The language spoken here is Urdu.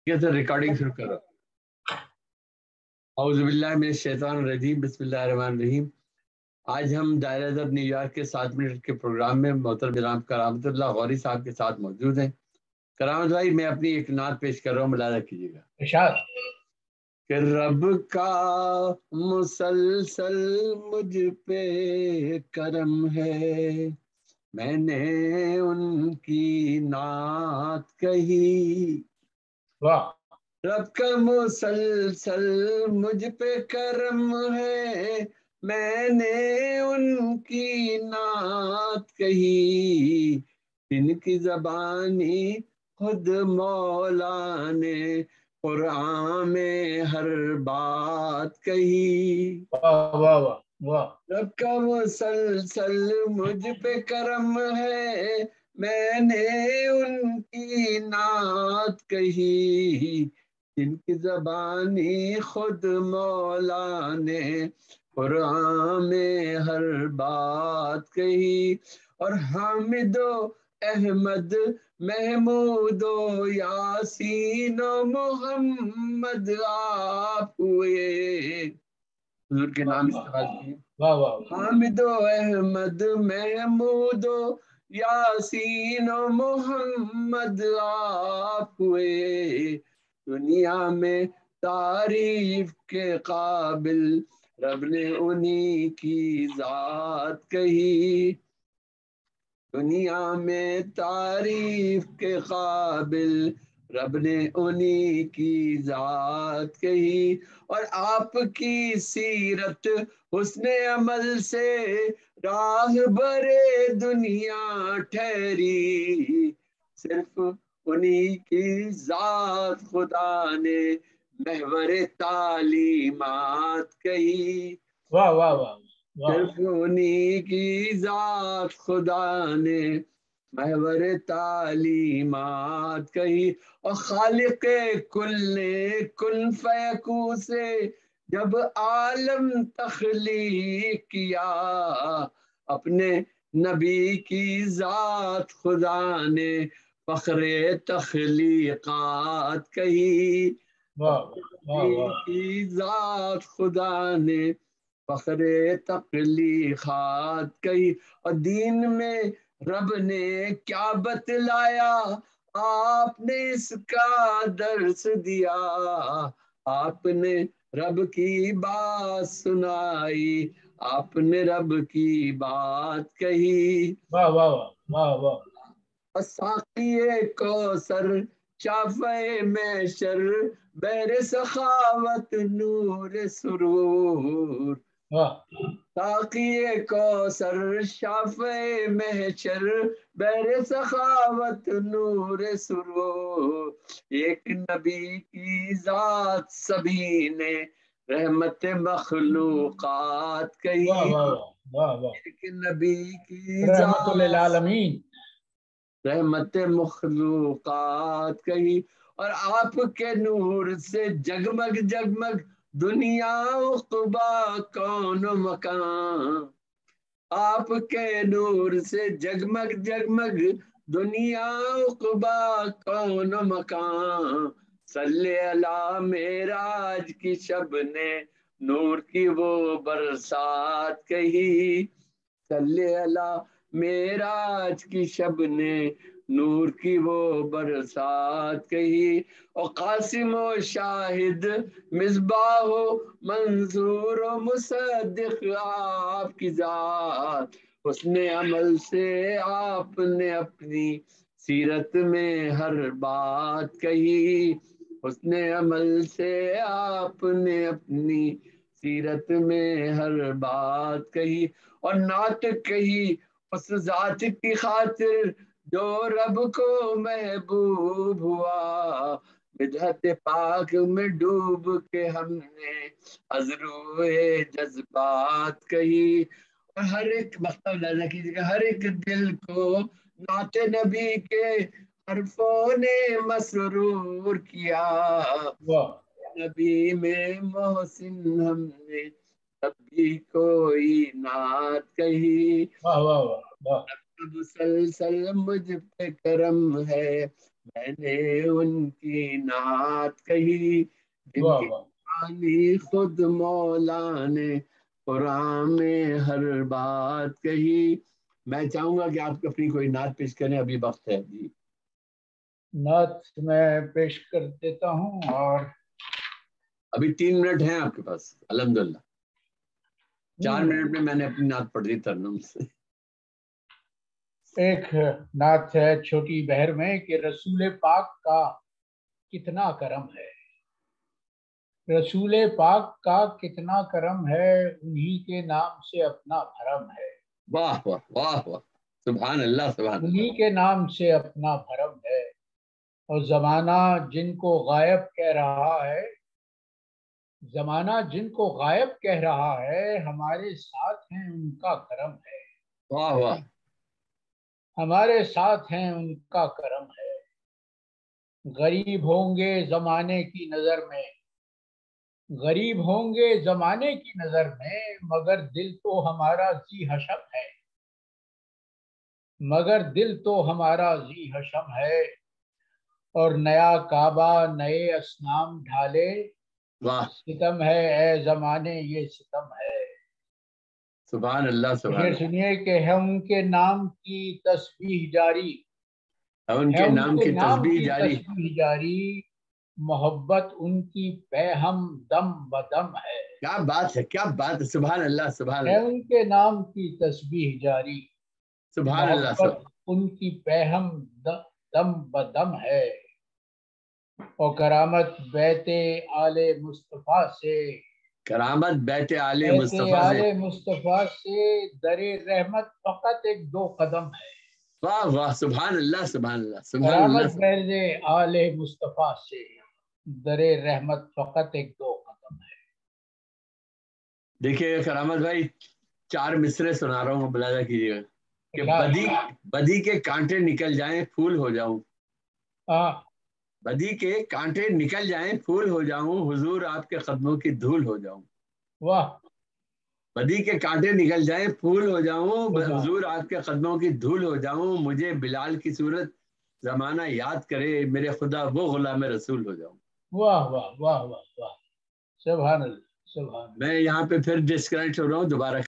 کیسے ریکارڈنگ شروع کرو؟ اعوذ باللہ من الشیطان الرجیم، بسم اللہ الرحمن الرحیم۔ آج ہم دائرہ ادب نیو یارک کے 7 منٹ کے پروگرام میں محترم جناب کرامت اللہ غوری صاحب کے ساتھ موجود ہیں۔ کرامت بھائی، میں اپنی ایک نعت پیش کر رہا ہوں، ملاحظہ کیجیے گا۔ ارشاد۔ کہ رب کا مسلسل مجھ پہ کرم ہے، میں نے ان کی نعت کہی۔ واہ۔ رب کا مسلسل مجھ پہ کرم ہے، میں نے ان کی نعت کہی۔ جن کی زبانی خود مولا نے قرآن میں ہر بات کہی۔ واہ واہ واہ واہ۔ رب کا مسلسل مجھ پہ کرم ہے، میں نے ان کی نعت کہی۔ جن کی زبانی خود مولا نے قرآن میں ہر بات کہی۔ اور حامد و احمد، محمود و یاسین و محمد آپ ہوئے۔ حضور کے نام استعمال کیے۔ واہ واہ۔ حامد و احمد، محمود و یاسین و محمد آپ ہوئے۔ دنیا میں تعریف کے قابل رب نے انہی کی ذات کہی۔ دنیا میں تعریف کے قابل رب نے انہی کی ذات کہی۔ اور آپ کی سیرت حسن عمل سے راہ برے دنیا ٹھہری۔ صرف انہی کی ذات خدا نے محور تعلیمات کہی۔ واہ واہ واہ واہ۔ صرف انہی کی ذات خدا نے محور تعلیمات کہی۔ اور خالق کل نے کن فیکون سے جب عالم تخلیق کیا، اپنے نبی کی ذات خدا نے فخر تخلیقات کہی۔ واہ واہ نبی واہ۔ کی ذات خدا نے فخر تخلیقات کہی۔ اور دین میں رب نے کیا بتلایا، آپ نے اس کا درس دیا۔ آپ نے رب کی بات سنائی، آپ نے رب کی بات کہی۔ واہ واہ واہ واہ واہ۔ ساقی کوثر، شافع محشر، بحر سخاوت، نور سرور۔ واہ۔ ساقی کوثر، شافع محشر، بحر سخاوت، نور سرور۔ ایک نبی کی ذات سبھی نے رحمت مخلوقات کہی۔ واہ واہ واہ واہ۔ ایک نبی کی رحمت ذات للعالمین۔ رحمت مخلوقات کہی۔ اور آپ کے نور سے جگمگ جگمگ دنیا عقبا کون و مکان۔ آپ کے نور سے جگمگ جگمگ دنیا عقبا کون و مکان۔ صلی اللہ معراج کی شب نے نور کی وہ برسات کہی۔ صلی اللہ معراج کی شب نے نور کی وہ برسات کہی۔ اور قاسم و شاہد، مصباح و منظور و مصدق آپ کی ذات۔ حسن عمل سے آپ نے اپنی سیرت میں ہر بات کہی۔ حسن عمل سے آپ نے اپنی سیرت میں ہر بات کہی۔ اور نعت کہی اس ذات کی خاطر جو رب کو محبوب ہوا۔ بدعت پاک میں ڈوب کے ہم نے ازروئے جذبات کہی۔ اور ہر ایک مقصد لہذا کیجیے گا، ہر ایک دل کو نعت نبی کے حرفوں نے مسرور کیا۔ واہ۔ نبی میں محسن ہم نے تب بھی کوئی نعت کہی۔ واہ واہ واہ واہ۔ مسلسل مجھ پہ کرم ہے، میں نے ان کی نعت کہی جن واہ کی واہ کہانی خود مولا نے قرآن میں ہر بات کہی. میں چاہوں گا کہ آپ اپنی کوئی نعت پیش کریں، ابھی وقت ہے جی. نعت میں پیش کر دیتا ہوں. اور ابھی 3 منٹ ہیں آپ کے پاس الحمدللہ. 4 منٹ میں میں نے اپنی نعت پڑھ دی ترنم سے. ایک نعت ہے چھوٹی بہر میں کہ رسول پاک کا کتنا کرم ہے، رسول پاک کا کتنا کرم ہے، انہی کے نام سے اپنا بھرم ہے، واہ واہ واہ واہ، سبحان اللہ سبحان اللہ. انہی کے نام سے اپنا بھرم ہے. اور زمانہ جن کو غائب کہہ رہا ہے، زمانہ جن کو غائب کہہ رہا ہے، ہمارے ساتھ ہیں ان کا کرم ہے، واہ واہ. ہمارے ساتھ ہیں ان کا کرم ہے. غریب ہوں گے زمانے کی نظر میں، غریب ہوں گے زمانے کی نظر میں، مگر دل تو ہمارا ذی حشم ہے، مگر دل تو ہمارا ذی حشم ہے. اور نیا کعبہ نئے اصنام ڈھالے، واہ ستم ہے اے زمانے یہ ستم ہے. سبحان اللہ سبحان شعر اللہ. سنیے کہ ہے ان کے نام کی تسبیح جاری، ان ہے کے ان نام کے کی نام تسبیح کی جاری. تسبیح جاری، محبت ان کی پہ ہم دم بدم ہے. کیا بات ہے، کیا بات ہے، سبحان اللہ سبحان ہے اللہ ان کے نام کی تسبیح جاری، سبحان اللہ محبت ان کی پہم دم بدم ہے. اور کرامت بیت آل مصطفیٰ سے، کرامت بیت آل بیت مصطفیٰ آل سے. مصطفیٰ سے در رحمت فقط ایک دو قدم ہے. واہ واہ سبحان اللہ سبحان اللہ سبحان کرامت اللہ. بیت آل مصطفیٰ سے در رحمت فقط ایک دو قدم ہے. دیکھیے کرامت بھائی، 4 مصرے سنا رہا ہوں، ملاحظہ کیجیے گا کہ بدی کے کانٹے نکل جائیں پھول ہو جاؤں، بدی کے کانٹے نکل جائیں پھول ہو جاؤں، حضور آپ کے قدموں کی دھول ہو جاؤں. واہ بدی کے کانٹے نکل جائیں پھول ہو جاؤں، حضور آپ کے قدموں کی دھول ہو جاؤں، مجھے بلال کی صورت زمانہ یاد کرے، میرے خدا وہ غلام رسول ہو جاؤں. واہ واہ واہ واہ واہ، سبحان اللہ سبحان اللہ. میں یہاں پہ پھر ڈسکنیکٹ ہو رہا ہوں، دوبارہ